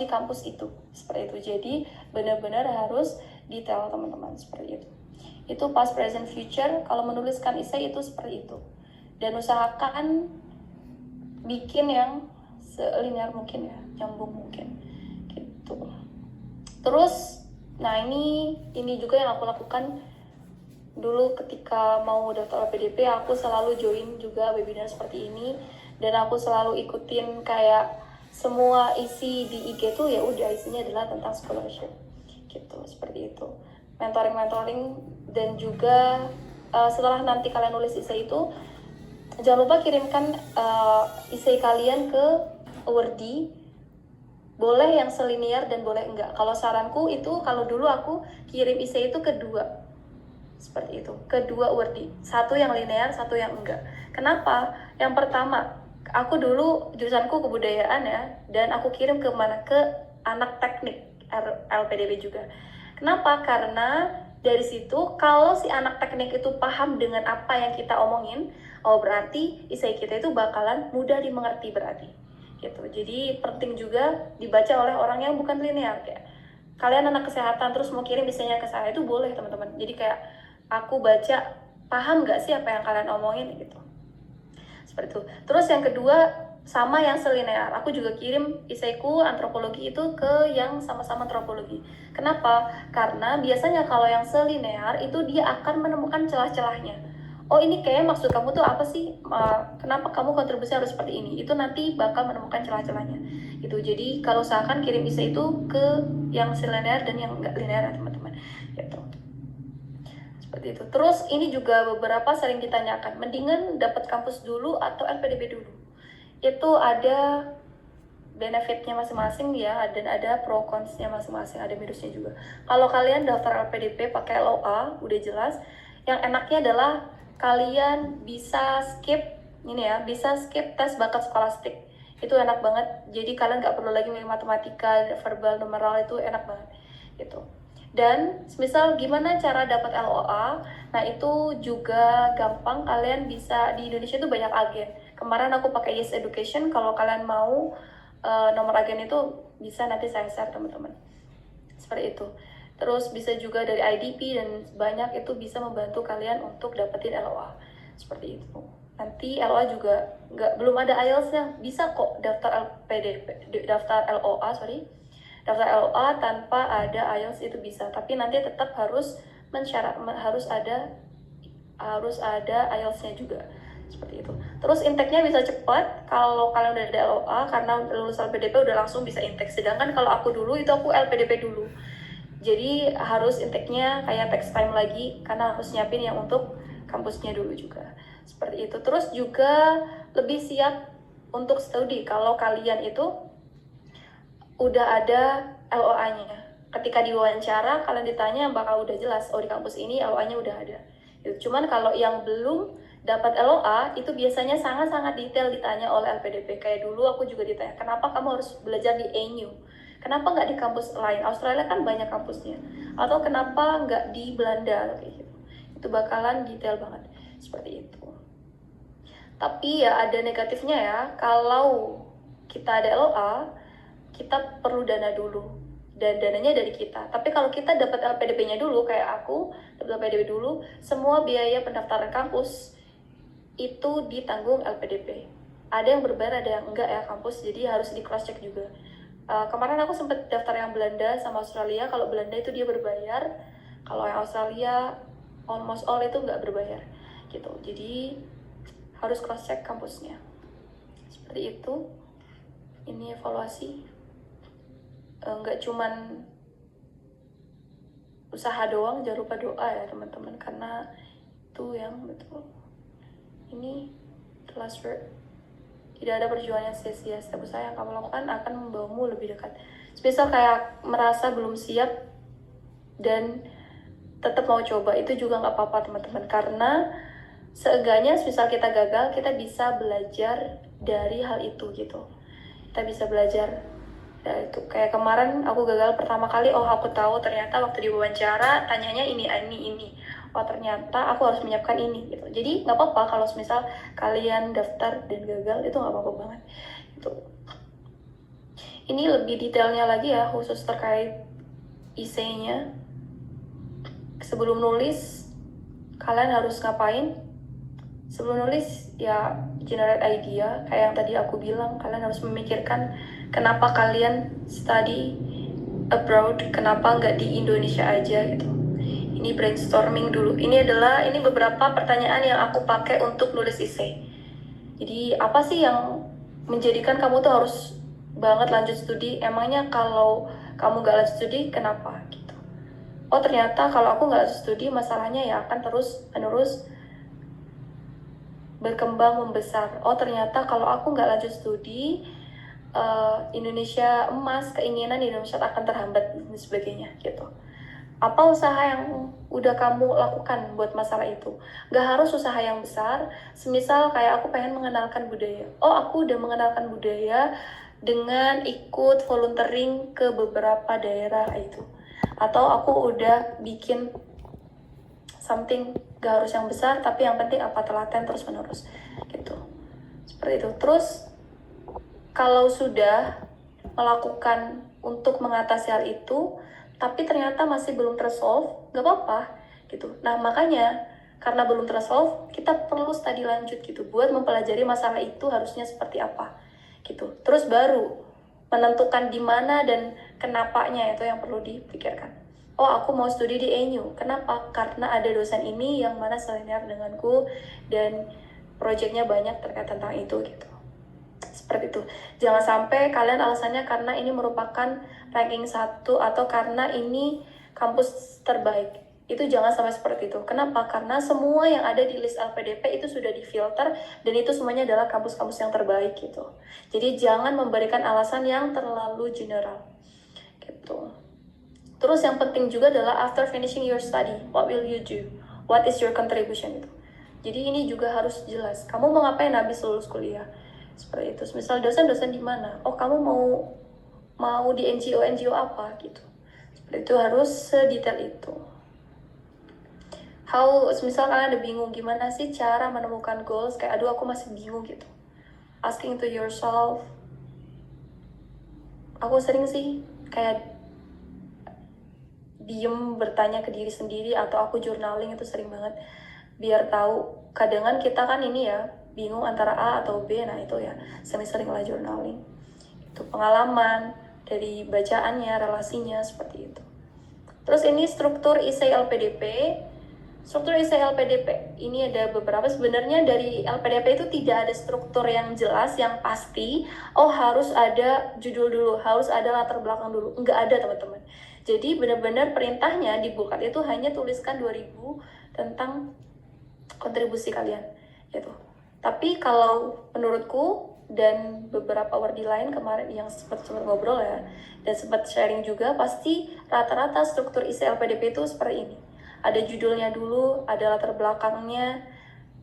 di kampus itu, seperti itu. Jadi benar-benar harus detail teman-teman, seperti itu. Itu past, present, future. Kalau menuliskan essay itu seperti itu. Dan usahakan bikin yang selinear mungkin ya, nyambung mungkin gitu. Terus nah ini juga yang aku lakukan dulu ketika mau daftar LPDP. Aku selalu join juga webinar seperti ini, dan aku selalu ikutin kayak semua isi di IG tuh ya udah isinya adalah tentang scholarship gitu, seperti itu. Mentoring, dan juga setelah nanti kalian nulis essay itu, jangan lupa kirimkan essay kalian ke Awardee. Boleh yang selinier dan boleh enggak. Kalau saranku itu, kalau dulu aku kirim essay itu kedua, seperti itu, kedua Awardee. Satu yang linear, satu yang enggak. Kenapa? Yang pertama, aku dulu jurusanku kebudayaan ya, dan aku kirim ke mana? Ke anak teknik LPDP juga. Kenapa? Karena dari situ kalau si anak teknik itu paham dengan apa yang kita omongin, oh berarti essay kita itu bakalan mudah dimengerti berarti gitu. Jadi penting juga dibaca oleh orang yang bukan linear. Kayak kalian anak kesehatan terus mau kirim essay-nya ke saya, itu boleh teman-teman. Jadi kayak aku baca, paham nggak sih apa yang kalian omongin gitu, seperti itu. Terus yang kedua, sama yang selinear, aku juga kirim essayku antropologi itu ke yang sama-sama antropologi. Kenapa? Karena biasanya kalau yang selinear itu dia akan menemukan celah-celahnya. Oh ini kayak maksud kamu tuh apa sih? Kenapa kamu kontribusi harus seperti ini? Itu nanti bakal menemukan celah-celahnya gitu. Jadi kalau usahakan kirim essay itu ke yang selinear dan yang nggak linear teman-teman gitu. Seperti itu. Terus ini juga beberapa sering ditanyakan, mendingan dapat kampus dulu atau LPDP dulu? Itu ada benefitnya masing-masing ya, dan ada pro cons-nya masing-masing, ada minusnya juga. Kalau kalian daftar LPDP pakai LOA, udah jelas. Yang enaknya adalah kalian bisa skip ini ya, bisa skip tes bakat skolastik. Itu enak banget. Jadi kalian nggak perlu lagi matematika, verbal, numeral, itu enak banget gitu. Dan misal gimana cara dapat LOA, nah itu juga gampang. Kalian bisa, di Indonesia itu banyak agen. Kemarin aku pakai Yes Education. Kalau kalian mau nomor agen itu bisa nanti saya share teman-teman, seperti itu. Terus bisa juga dari IDP, dan banyak itu bisa membantu kalian untuk dapetin LOA, seperti itu. Nanti LOA juga belum ada IELTS-nya, bisa kok daftar daftar LOA tanpa ada IELTS, itu bisa. Tapi nanti tetap harus harus ada IELTS-nya juga, seperti itu. Terus intake-nya bisa cepat kalau kalian udah ada LOA, karena lulus LPDP udah langsung bisa intake. Sedangkan kalau aku dulu itu aku LPDP dulu, jadi harus intake-nya kayak text time lagi, karena harus nyiapin yang untuk kampusnya dulu juga, seperti itu. Terus juga lebih siap untuk studi kalau kalian itu udah ada LOA-nya. Ketika diwawancara kalian ditanya bakal udah jelas, oh di kampus ini LOA-nya udah ada. Cuman kalau yang belum dapat LOA itu biasanya sangat-sangat detail ditanya oleh LPDP. Kayak dulu aku juga ditanya, kenapa kamu harus belajar di ANU? Kenapa nggak di kampus lain? Australia kan banyak kampusnya. Atau kenapa nggak di Belanda? Kayak gitu. Itu bakalan detail banget, seperti itu. Tapi ya ada negatifnya ya, kalau kita ada LOA, kita perlu dana dulu, dan dananya dari kita. Tapi kalau kita dapat LPDP-nya dulu, kayak aku dapat LPDP dulu, semua biaya pendaftaran kampus itu ditanggung LPDP. Ada yang berbayar, ada yang enggak ya kampus, jadi harus di cross check juga. Kemarin aku sempat daftar yang Belanda sama Australia. Kalau Belanda itu dia berbayar, kalau yang Australia almost all itu nggak berbayar gitu. Jadi harus cross check kampusnya, seperti itu. Ini evaluasi, nggak cuman usaha doang, jangan lupa doa ya teman-teman, karena itu yang betul. Ini the last word. Tidak ada perjuangan yang sia-sia. Setiap usaha yang kamu lakukan akan membawamu lebih dekat. Misal kayak merasa belum siap dan tetap mau coba, itu juga nggak apa-apa teman-teman, karena seenggaknya misal kita gagal, kita bisa belajar dari hal itu gitu. Kita bisa belajar. Ya itu kayak kemarin aku gagal pertama kali, oh aku tahu ternyata waktu diwawancara tanyanya ini. Oh ternyata aku harus menyiapkan ini gitu. Jadi nggak apa-apa kalau misal kalian daftar dan gagal, itu nggak apa-apa banget gitu. Ini lebih detailnya lagi ya, khusus terkait essay-nya. Sebelum nulis, kalian harus ngapain? Sebelum nulis, ya generate idea. Kayak yang tadi aku bilang, kalian harus memikirkan kenapa kalian study abroad, kenapa nggak di Indonesia aja gitu. Ini brainstorming dulu. Ini beberapa pertanyaan yang aku pakai untuk nulis essay. Jadi apa sih yang menjadikan kamu tuh harus banget lanjut studi? Emangnya kalau kamu gak lanjut studi, kenapa? Gitu. Oh ternyata kalau aku gak lanjut studi, masalahnya ya akan terus menerus berkembang membesar. Oh ternyata kalau aku gak lanjut studi, Indonesia emas, keinginan Indonesia akan terhambat dan sebagainya gitu. Apa usaha yang udah kamu lakukan buat masalah itu? Gak harus usaha yang besar, semisal kayak aku pengen mengenalkan budaya. Oh, aku udah mengenalkan budaya dengan ikut volunteering ke beberapa daerah itu. Atau aku udah bikin something, gak harus yang besar, tapi yang penting apa telaten terus menerus gitu. Seperti itu. Terus, kalau sudah melakukan untuk mengatasi hal itu, tapi ternyata masih belum tersolve, gak apa-apa gitu. Nah makanya karena belum tersolve, kita perlu studi lanjut gitu buat mempelajari masalah itu harusnya seperti apa gitu. Terus baru menentukan di mana dan kenapanya itu yang perlu dipikirkan. Oh aku mau studi di ENU, kenapa? Karena ada dosen ini yang mana senior denganku dan proyeknya banyak terkait tentang itu gitu. Seperti itu. Jangan sampai kalian alasannya karena ini merupakan ranking 1 atau karena ini kampus terbaik. Itu jangan sampai seperti itu. Kenapa? Karena semua yang ada di list LPDP itu sudah difilter dan itu semuanya adalah kampus-kampus yang terbaik gitu. Jadi jangan memberikan alasan yang terlalu general gitu. Terus yang penting juga adalah after finishing your study, what will you do? What is your contribution itu? Jadi ini juga harus jelas. Kamu mau ngapain habis lulus kuliah? Seperti itu. Misal dosen-dosen di mana? Oh, kamu mau di NGO apa gitu. Seperti itu, harus sedetail itu. Misal kalian ada bingung gimana sih cara menemukan goals, kayak aduh aku masih bingung gitu. Asking to yourself. Aku sering sih kayak diem bertanya ke diri sendiri atau aku journaling itu sering banget biar tahu. Kadang kita kan ini ya bingung antara A atau B, nah itu ya sering-sering lah journaling. Itu pengalaman dari bacaannya, relasinya seperti itu. Terus ini struktur essay LPDP. Struktur essay LPDP ini ada beberapa. Sebenarnya dari LPDP itu tidak ada struktur yang jelas, yang pasti. Oh harus ada judul dulu, harus ada latar belakang dulu. Enggak ada teman-teman. Jadi benar-benar perintahnya di bukat itu hanya tuliskan 2000 tentang kontribusi kalian gitu. Tapi kalau menurutku dan beberapa wardi lain kemarin yang sempat ngobrol ya dan sempat sharing juga, pasti rata-rata struktur isi LPDP itu seperti ini. Ada judulnya dulu, ada latar belakangnya,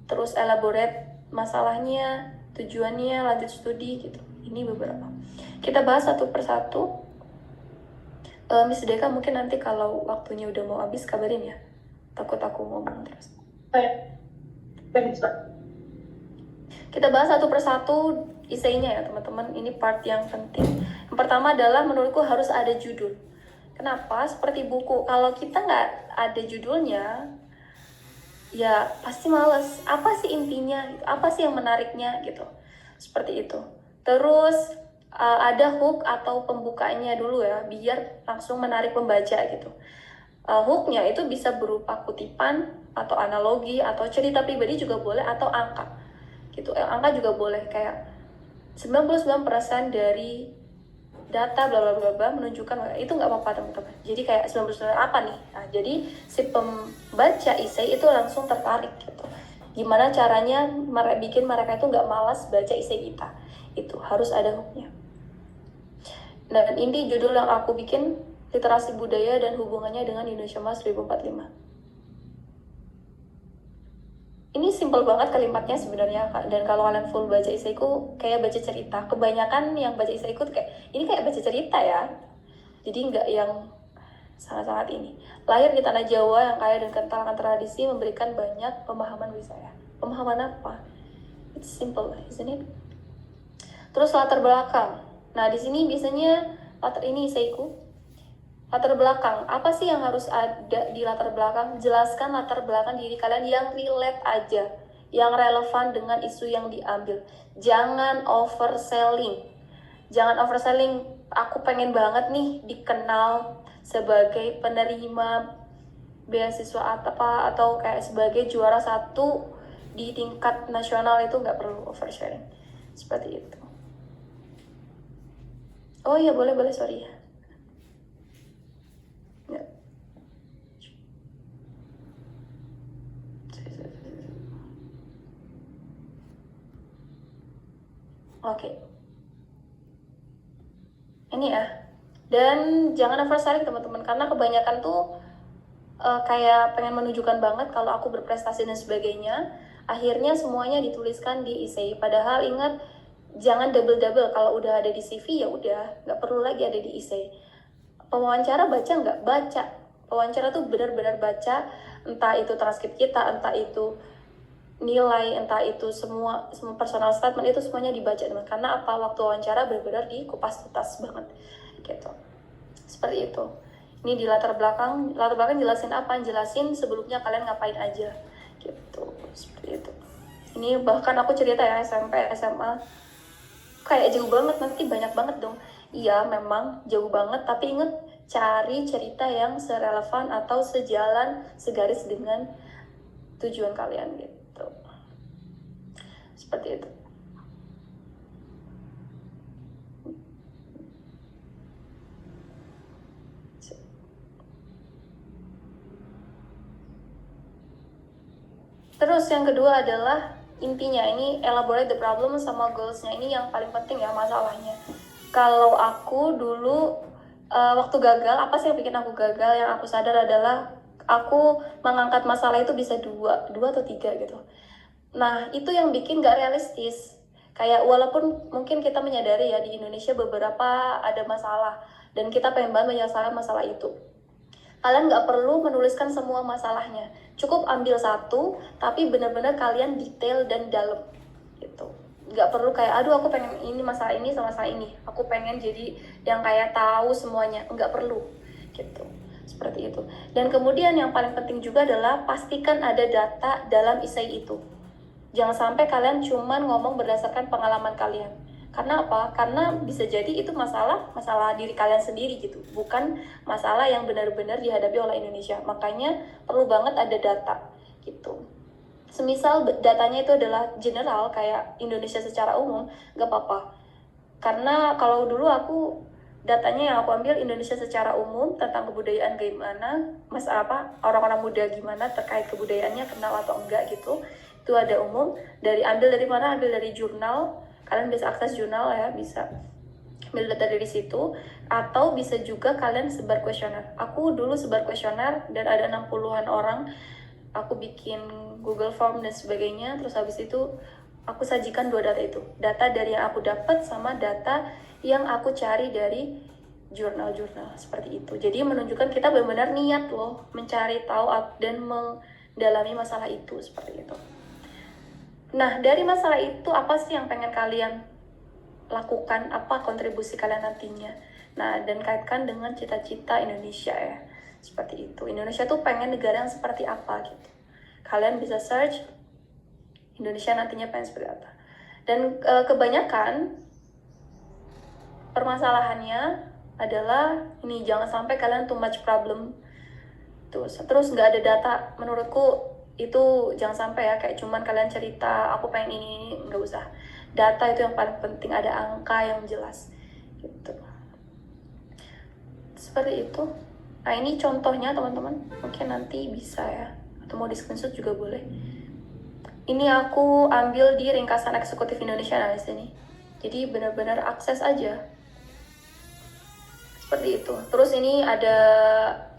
terus elaborate masalahnya, tujuannya, lanjut studi gitu. Ini beberapa. Kita bahas satu persatu. Miss Deka mungkin nanti kalau waktunya udah mau habis kabarin ya. Takut aku ngomong terus. Kita bahas satu persatu essay-nya ya teman-teman. Ini part yang penting. Yang pertama adalah menurutku harus ada judul. Kenapa? Seperti buku. Kalau kita nggak ada judulnya, ya pasti males. Apa sih intinya? Apa sih yang menariknya gitu? Seperti itu. Terus ada hook atau pembukanya dulu ya, biar langsung menarik pembaca gitu. Hooknya itu bisa berupa kutipan atau analogi atau cerita pribadi juga boleh, atau angka gitu. Angka juga boleh, kayak 99% dari data bla bla bla bla menunjukkan, itu nggak apa-apa teman-teman. Jadi kayak 99 apa nih? Nah, jadi si pembaca essay itu langsung tertarik gitu. Gimana caranya bikin mereka itu nggak malas baca essay kita? Itu harus ada hooknya. Dan ini judul yang aku bikin, literasi budaya dan hubungannya dengan Indonesia Emas 2045. Ini simple banget kalimatnya sebenarnya, dan kalau kalian full baca esaiku kayak baca cerita. Kebanyakan yang baca esaiku kayak ini kayak baca cerita ya. Jadi nggak yang sangat-sangat ini. Lahir di tanah Jawa yang kaya dan kental akan tradisi, memberikan banyak pemahaman bagi saya. Pemahaman apa? It's simple, isn't it? Terus latar belakang. Nah, di sini biasanya ini isaiku. Latar belakang, apa sih yang harus ada di latar belakang? Jelaskan latar belakang diri kalian yang relate aja, yang relevan dengan isu yang diambil. Jangan overselling. Jangan overselling, aku pengen banget nih dikenal sebagai penerima beasiswa apa atau kayak sebagai juara 1 di tingkat nasional, itu nggak perlu oversharing seperti itu. Oh iya, boleh sorry ya. Oke. Ini ya. Dan jangan overselling teman-teman, karena kebanyakan tuh kayak pengen menunjukkan banget kalau aku berprestasi dan sebagainya. Akhirnya semuanya dituliskan di essay. Padahal ingat, jangan double-double. Kalau udah ada di CV ya udah, nggak perlu lagi ada di essay. Pewawancara baca nggak? Baca. Pewawancara tuh benar-benar baca, entah itu transkrip kita, entah itu nilai, entah itu semua personal statement, itu semuanya dibaca teman. Karena apa? Waktu wawancara benar-benar dikupas tuntas banget gitu. Seperti itu. Ini di latar belakang jelasin apa? Jelasin sebelumnya kalian ngapain aja gitu. Seperti itu. Ini bahkan aku cerita ya SMP, SMA. Kayak jauh banget, nanti banyak banget dong. Iya, memang jauh banget, tapi inget cari cerita yang serelevan atau sejalan, segaris dengan tujuan kalian gitu. Seperti itu. Terus yang kedua adalah intinya, ini elaborate the problem sama goals-nya. Ini yang paling penting ya, masalahnya. Kalau aku dulu waktu gagal, apa sih yang bikin aku gagal? Yang aku sadar adalah aku mengangkat masalah itu bisa dua atau tiga gitu. Nah, itu yang bikin gak realistis. Kayak walaupun mungkin kita menyadari ya di Indonesia beberapa ada masalah dan kita pengen banget menyelesaikan masalah itu. Kalian nggak perlu menuliskan semua masalahnya. Cukup ambil satu, tapi benar-benar kalian detail dan dalam gitu. Nggak perlu kayak, aduh aku pengen ini masalah ini sama masalah ini. Aku pengen jadi yang kayak tahu semuanya. Nggak perlu gitu. Seperti itu. Dan kemudian yang paling penting juga adalah pastikan ada data dalam esai itu. Jangan sampai kalian cuman ngomong berdasarkan pengalaman kalian. Karena apa? Karena bisa jadi itu masalah diri kalian sendiri gitu, bukan masalah yang benar-benar dihadapi oleh Indonesia. Makanya perlu banget ada data gitu. Semisal datanya itu adalah general kayak Indonesia secara umum, gak apa-apa. Karena kalau dulu aku datanya yang aku ambil Indonesia secara umum tentang kebudayaan gimana, orang-orang muda gimana terkait kebudayaannya, kenal atau enggak gitu. Itu ada umum. Ambil dari mana? Ambil dari jurnal. Kalian bisa akses jurnal ya, bisa ambil data dari situ, atau bisa juga kalian sebar kuesioner. Aku dulu sebar kuesioner dan ada 60-an orang. Aku bikin Google Form dan sebagainya. Terus habis itu aku sajikan dua data itu. Data dari yang aku dapat sama data yang aku cari dari jurnal-jurnal seperti itu. Jadi menunjukkan kita benar-benar niat loh mencari tahu dan mendalami masalah itu seperti itu. Nah, dari masalah itu apa sih yang pengen kalian lakukan, apa kontribusi kalian nantinya? Nah, dan kaitkan dengan cita-cita Indonesia ya. Seperti itu. Indonesia tuh pengen negara yang seperti apa gitu. Kalian bisa search Indonesia nantinya pengen seperti apa. Dan kebanyakan permasalahannya adalah ini, jangan sampai kalian too much problem. Terus nggak ada data. Menurutku itu jangan sampai ya, kayak cuman kalian cerita aku pengen ini, nggak usah. Data itu yang paling penting, ada angka yang jelas gitu. Seperti itu. Nah, ini contohnya teman-teman, mungkin nanti bisa ya, atau mau di screenshot juga boleh. Ini aku ambil di ringkasan eksekutif Indonesia nah di sini. Jadi benar-benar akses aja. Seperti itu. Terus ini ada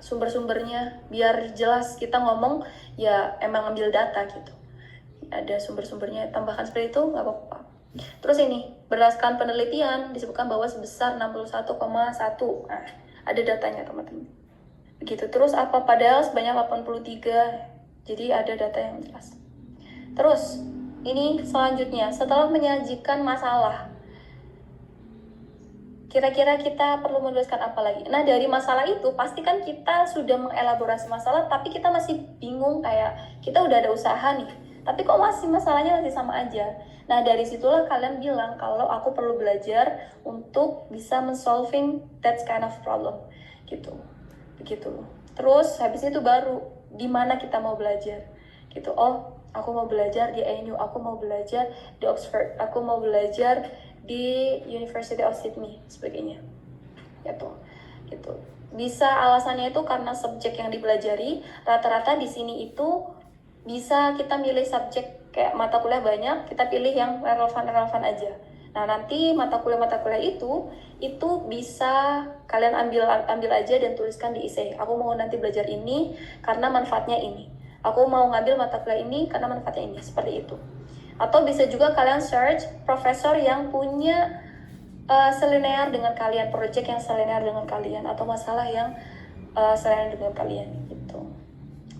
sumber-sumbernya biar jelas kita ngomong ya emang ambil data gitu. Ada sumber-sumbernya, tambahkan seperti itu nggak apa-apa. Terus ini berdasarkan penelitian disebutkan bahwa sebesar 61,1. Nah, ada datanya teman-teman. Begitu. Terus apa? Padahal sebanyak 83. Jadi ada data yang jelas. Terus ini selanjutnya, setelah menyajikan masalah, Kira-kira kita perlu menuliskan apa lagi? Nah, dari masalah itu pasti kan kita sudah mengelaborasi masalah, tapi kita masih bingung, kayak kita udah ada usaha nih, tapi kok masih masalahnya masih sama aja. Nah, dari situlah kalian bilang kalau aku perlu belajar untuk bisa men-solving that kind of problem gitu. Begitu. Terus habis itu baru di mana kita mau belajar gitu. Oh, aku mau belajar di ANU, aku mau belajar di Oxford, aku mau belajar di University of Sydney, sebagainya. Gitu. Bisa alasannya itu karena subjek yang dipelajari, rata-rata di sini itu bisa kita milih subjek kayak mata kuliah banyak, kita pilih yang relevan aja. Nah, nanti mata kuliah itu bisa kalian ambil aja dan tuliskan di essay. Aku mau nanti belajar ini karena manfaatnya ini. Aku mau ngambil mata kuliah ini karena manfaatnya ini, seperti itu. Atau bisa juga kalian search profesor yang punya selinear dengan kalian, project yang selinear dengan kalian, atau masalah yang selinear dengan kalian gitu.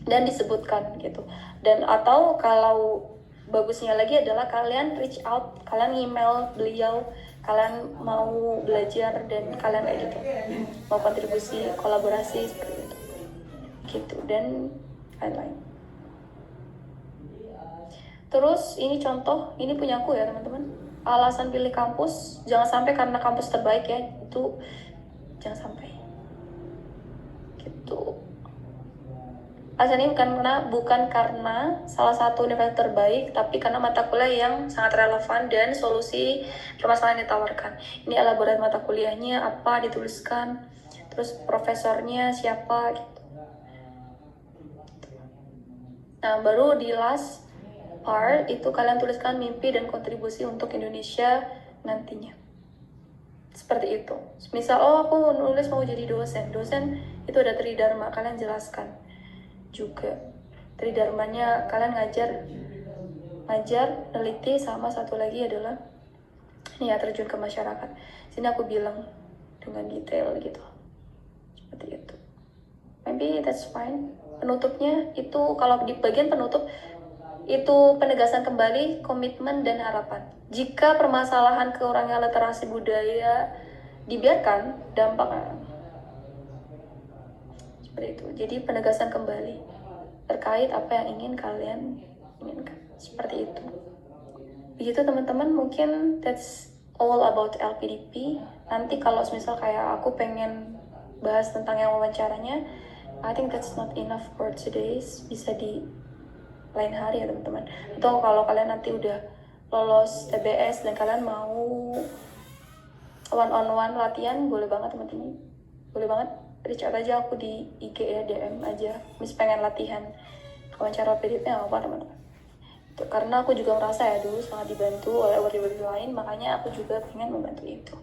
Dan disebutkan gitu. Dan atau kalau bagusnya lagi adalah kalian reach out, kalian email beliau, kalian mau belajar dan kalian kayak gitu, mau kontribusi, kolaborasi seperti itu. Gitu, dan lain-lain. Terus ini contoh, ini punya aku ya teman-teman. Alasan pilih kampus, jangan sampai karena kampus terbaik ya, itu jangan sampai. Gitu. Alasan ini bukan karena salah satu universitas terbaik, tapi karena mata kuliah yang sangat relevan dan solusi permasalahan yang ditawarkan. Ini elaborasi mata kuliahnya, apa dituliskan, terus profesornya siapa gitu. Nah, baru di last part itu kalian tuliskan mimpi dan kontribusi untuk Indonesia nantinya. Seperti itu. Misal, oh aku nulis mau jadi dosen itu ada tridharma, kalian jelaskan juga. Tridharmanya kalian ngajar, neliti, sama satu lagi adalah ini ya, terjun ke masyarakat. Sini aku bilang dengan detail gitu. Seperti itu. Maybe that's fine. Penutupnya itu, kalau di bagian penutup itu penegasan kembali komitmen dan harapan. Jika permasalahan kekurangan literasi budaya dibiarkan, dampaknya seperti itu. Jadi penegasan kembali terkait apa yang ingin kalian inginkan, seperti itu. Begitu teman-teman, mungkin that's all about LPDP. Nanti kalau misal kayak aku pengen bahas tentang yang wawancaranya, I think that's not enough for today's, bisa di lain hari ya teman-teman. Atau kalau kalian nanti udah lolos TBS dan kalian mau one-on-one latihan, boleh banget teman-teman, boleh banget reach out aja aku di IG ya, DM aja, mis pengen latihan wawancara PDP nggak apa teman-teman. Itu karena aku juga merasa ya dulu sangat dibantu oleh warga-warga lain, makanya aku juga pengen membantu itu.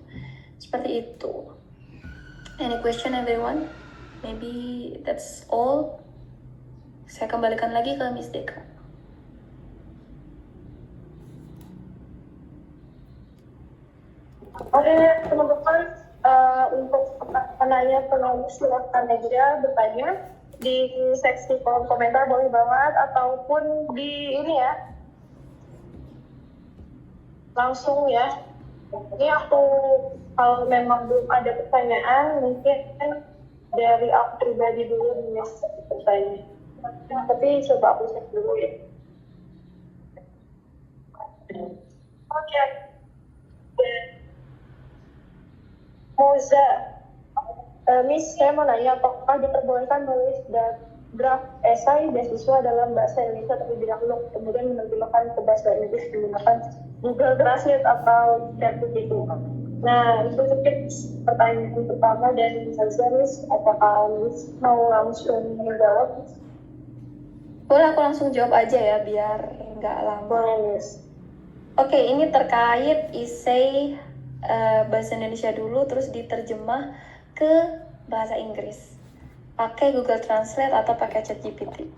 Seperti itu. Any question everyone? Maybe that's all. Saya kembalikan lagi ke Miss Deka. Oke, teman-teman, untuk penanya penulis silahkan aja bertanya di seksi kolom komentar, boleh banget, ataupun di ini ya, langsung ya. Ini aku, kalau memang belum ada pertanyaan, mungkin dari aku pribadi dulu nih bertanya. Tapi coba aku cek dulu ya. Oke. Moza, Miss, saya mau nanya, apakah diperbolehkan menulis draft esai beasiswa dalam bahasa Indonesia terlebih dahulu, kemudian menerjemahkan ke bahasa Inggris menggunakan Google Translate atau ChatGPT? Nah, itu mungkin pertanyaan pertama dari Miss. Apakah Miss mau langsung menjawab? Boleh aku langsung jawab aja ya, biar nggak lama. Boleh, Miss. Oke, ini terkait essay bahasa Indonesia dulu, terus diterjemah ke bahasa Inggris. Pakai Google Translate atau pakai ChatGPT.